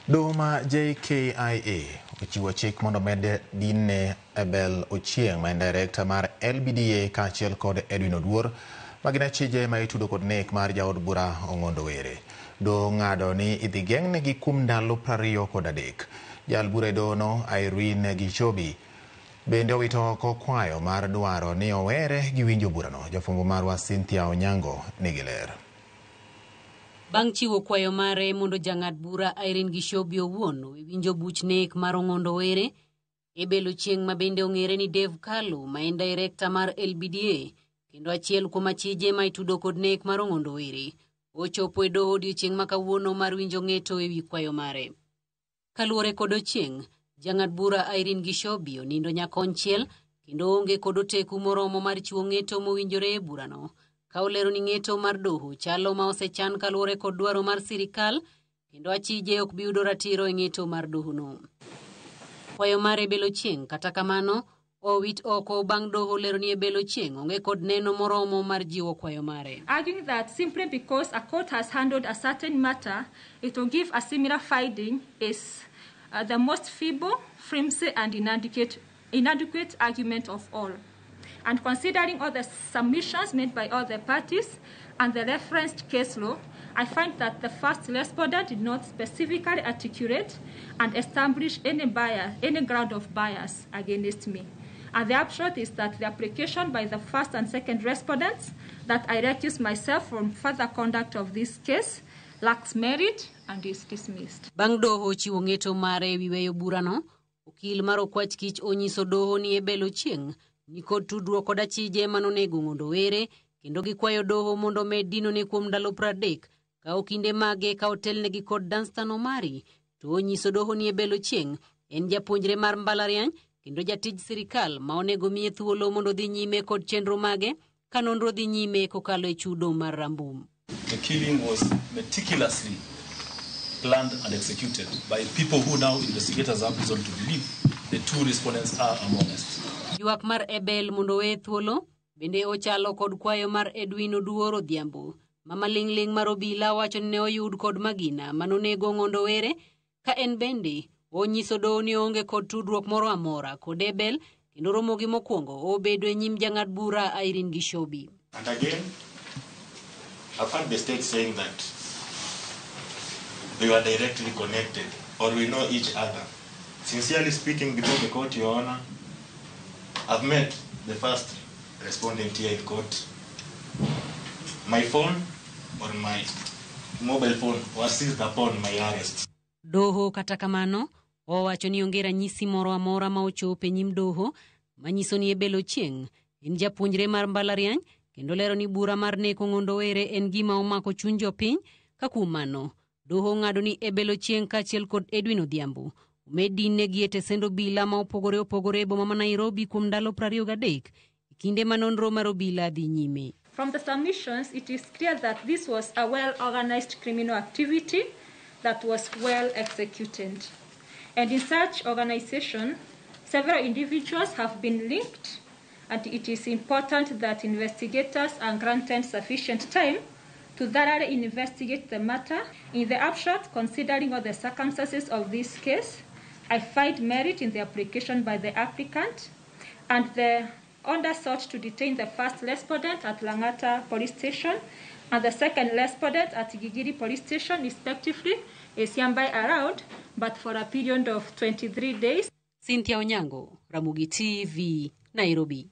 Doma JKIA ochiwo chik mondo med Dean Abel Ochieng, ma en director mar LBDA kaachiel kod Edwin Oduor magin achije ma itudo kod nek mar jaod bura Ong'ondo Were. Doho ng'ado ni idhi geng'negi kuom ndalo 23. Jal bura e dohono Irene Gichobi bende owito oko kwayo mar dwaro ni owere gi winjo burano. Jafwambo marwa Cynthia Onyango nigi ler. Bang' chiwo kwayo mare mondo jang'ad bura Irene Gichobi owuon winjo buch nek mar Ong'ondo Were, Abel Ochieng, ma bende ong'ere ni Dave Kalu, ma en director mar LBDA kendo achiel kuom achije ma itudo kod nek mar Ong'ondo Were, ochopo e doho odiechieng' ma kawuono mar winjo ng'eto e wi kwayo mare. Kaluwore kod Ochieng, jang'ad bura Irene Gichobi onindo nyakonchiel kendo onge kod oteku moromo mar chiwo ng'eto mowinjore e burano, ka olero ni ng'eto mar doho chalo ma osechan kaluwore kod dwaro mar sirikal kendo achije ok bi yudo ratiro e ng'eto mar dohono. Kwayo mar Abel Ochieng kata kamano owit oko bang' doho lero ni Abel Ochieng onge kod neno moromo mar jiwo kwayo mare. Arguing that simply because a court has handled a certain matter, it will give a similar finding is the most feeble, flimsy and inadequate argument of all. And considering all the submissions made by all the parties and the referenced case law, I find that the first respondent did not specifically articulate and establish any ground of bias against me. And the upshot is that the application by the first and second respondents that I recuse myself from further conduct of this case lacks merit and is dismissed. Bang' doho chiwo ng'eto mare wi weyo burano, okil mar Okwach Kich onyiso doho ni Abel Ochieng nikod tudruok kod achije manonego Ong'ondo Were kendo gikwayo doho mondo med dinone kuom ndalo 30 ka okinde mage ka otelnegi kod Danstan Omari. To onyiso doho ni Abel Ochieng en japuonjre mar mbalariany kendo jatij sirikal ma onego miye thuolo mondo dhi nyime kod chenro mage ka nonro dhi nyime kokalo e chudo mar rambum. The killing was meticulously planned and executed by people who now investigators have reason to believe the two respondents are among us. Ywak mar Abel mondo we thuolo bende ochalo kod kwayo mar Edwin Oduor Odhiambo, mama lingling mar obila wacho ni ne oyud kod magina manonego Ong'ondo Were, ka en bende onyiso doho ni onge kod tudruok moro amora kod Abel kendo romo gi mokwongo obedo e nyim jang'ad bura Irene Gichobi. And again, I've heard the state saying that we were directly connected or we know each other. Sincerely speaking, before the court, Your Honor, I've met the first respondent here in court. My phone or my mobile phone was seized upon my arrest. Doho kata kamano owacho ni onge ranyisi moro amora ma ochopo e nyim doho manyiso ni Abel Ochieng en japuonjre mar mbalariany kendo lero ni bura mar neko Ong'ondo Were en gima omako chuny jopiny. Ka kuom mano, doho ng'ado ni Abel Ochieng kaachiel kod Edwin Odhiambo omed dinegi e tesend obila ma opogore opogore e boma ma Nairobi kuom ndalo 23 kinde ma nonro mar obila dhi nyime. From the submissions, it is clear that this was a well-organized criminal activity that was well executed. And in such organization, several individuals have been linked, and it is important that investigators are granted sufficient time to thoroughly investigate the matter. In the upshot, considering all the circumstances of this case, I find merit in the application by the applicant, and the order sought to detain the first respondent at Lang'ata Police Station and the second respondent at Gigiri Police Station, respectively, is hereby allowed, but for a period of 23 days. Cynthia Onyango, Ramogi TV, Nairobi.